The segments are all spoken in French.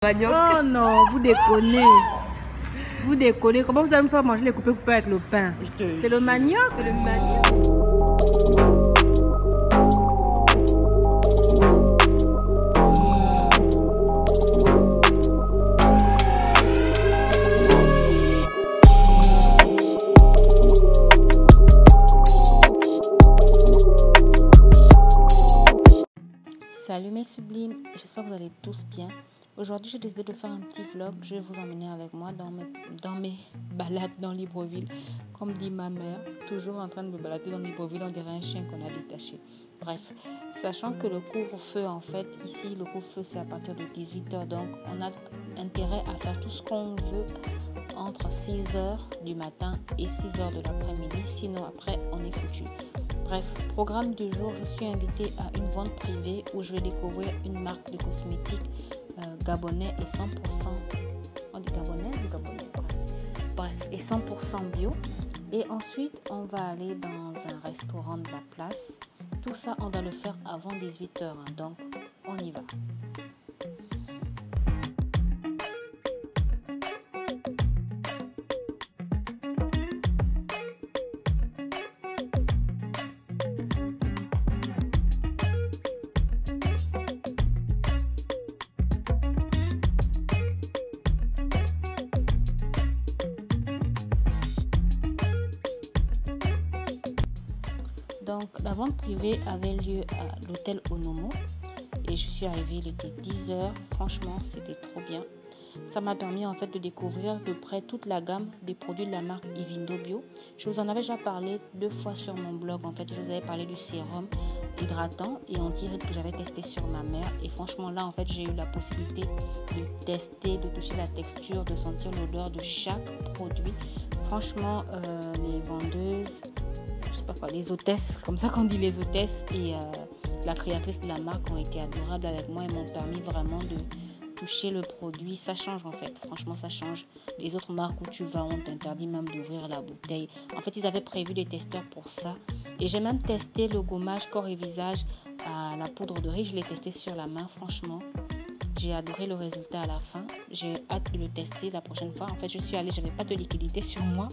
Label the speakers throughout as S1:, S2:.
S1: Manioc.
S2: Oh non, vous déconnez. Vous déconnez. Comment vous allez me faire manger les coupés avec le pain? C'est le manioc.
S1: C'est le manioc.
S2: Salut mes sublimes, j'espère que vous allez tous bien. Aujourd'hui j'ai décidé de faire un petit vlog. Je vais vous emmener avec moi dans mes balades dans Libreville. Comme dit ma mère, toujours en train de me balader dans Libreville, on dirait un chien qu'on a détaché. Bref, sachant que le couvre-feu, en fait, ici le couvre-feu c'est à partir de 18h, donc on a intérêt à faire tout ce qu'on veut entre 6h du matin et 6h de l'après-midi, sinon après on est foutu. Bref, programme du jour, je suis invitée à une vente privée où je vais découvrir une marque de cosmétiques gabonais et 100%, on dit gabonais ou gabonais, bref, et 100% bio. Et ensuite, on va aller dans un restaurant de la place. Tout ça, on va le faire avant 18h, donc on y va. Donc, la vente privée avait lieu à l'hôtel Onomo et je suis arrivée, il était 10h. Franchement, c'était trop bien. Ça m'a permis en fait de découvrir de près toute la gamme des produits de la marque Ivindo Bio. Je vous en avais déjà parlé 2 fois sur mon blog. En fait, je vous avais parlé du sérum hydratant et anti-rides que j'avais testé sur ma mère. Et franchement, là, en fait, j'ai eu la possibilité de tester, de toucher la texture, de sentir l'odeur de chaque produit. Franchement, les vendeuses, les hôtesses, comme ça qu'on dit les hôtesses, et la créatrice de la marque ont été adorables avec moi et m'ont permis vraiment de toucher le produit. Ça change en fait, franchement ça change. Les autres marques où tu vas, on t'interdit même d'ouvrir la bouteille. En fait, ils avaient prévu des testeurs pour ça. Et j'ai même testé le gommage corps et visage à la poudre de riz. Je l'ai testé sur la main, franchement. J'ai adoré le résultat à la fin. J'ai hâte de le tester la prochaine fois. En fait, je suis allée, j'avais pas de liquidité sur moi.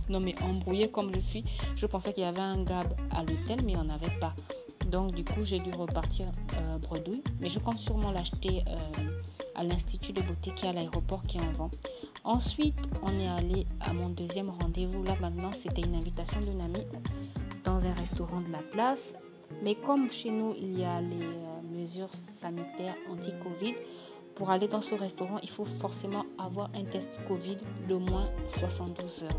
S2: Non mais embrouillée comme je suis, je pensais qu'il y avait un gab à l'hôtel, mais il n'y en avait pas. Donc du coup, j'ai dû repartir bredouille. Mais je compte sûrement l'acheter à l'Institut de beauté qui est à l'aéroport qui en vend. Ensuite, on est allé à mon deuxième rendez-vous. Là maintenant, c'était une invitation d'une amie dans un restaurant de la place. Mais comme chez nous, il y a les mesures sanitaires anti-Covid, pour aller dans ce restaurant, il faut forcément avoir un test Covid de moins 72 heures.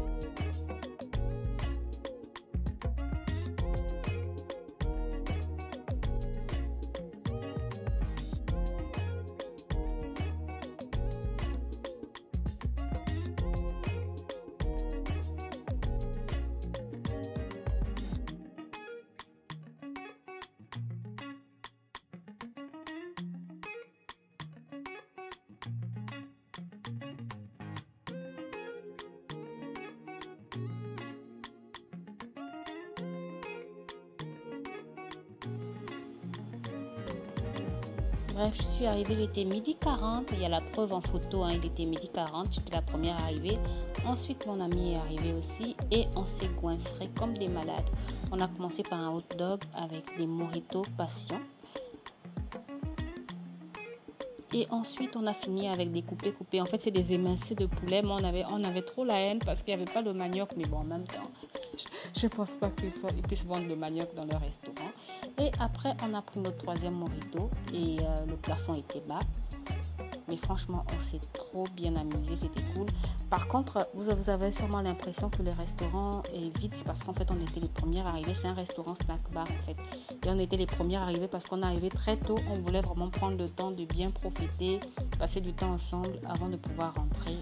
S2: Bref, je suis arrivée, il était 12h40. Il y a la preuve en photo, il était 12h40. J'étais la première arrivée. Ensuite, mon ami est arrivé aussi et on s'est goinfré comme des malades. On a commencé par un hot dog avec des mojitos passion. Et ensuite, on a fini avec des coupés. En fait, c'est des émincés de poulet, mais on avait trop la haine parce qu'il n'y avait pas de manioc. Mais bon, en même temps, je ne pense pas qu'ils puissent vendre le manioc dans leur restaurant. Et après, on a pris notre troisième mojito et le plafond était bas. Mais franchement, on s'est trop bien amusé, c'était cool. Par contre, vous avez sûrement l'impression que le restaurant est vide. C'est parce qu'en fait, on était les premières arrivées. C'est un restaurant snack bar en fait. Et on était les premières arrivées parce qu'on est arrivé très tôt. On voulait vraiment prendre le temps de bien profiter, passer du temps ensemble avant de pouvoir rentrer.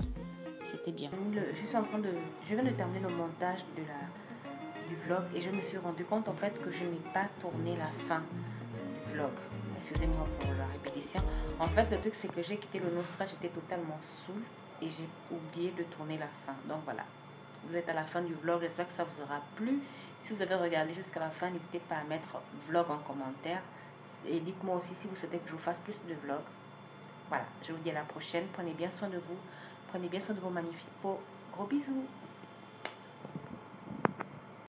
S2: C'était bien. Je viens de terminer le montage du vlog et je me suis rendu compte en fait que je n'ai pas tourné la fin du vlog. Excusez-moi pour la répétition. En fait, le truc c'est que j'ai quitté le naufrage, j'étais totalement saoule et j'ai oublié de tourner la fin. Donc voilà, vous êtes à la fin du vlog, j'espère que ça vous aura plu. Si vous avez regardé jusqu'à la fin, n'hésitez pas à mettre vlog en commentaire et dites-moi aussi si vous souhaitez que je vous fasse plus de vlogs. Voilà, je vous dis à la prochaine. Prenez bien soin de vous. Prenez bien soin de vos magnifiques peaux. Gros bisous.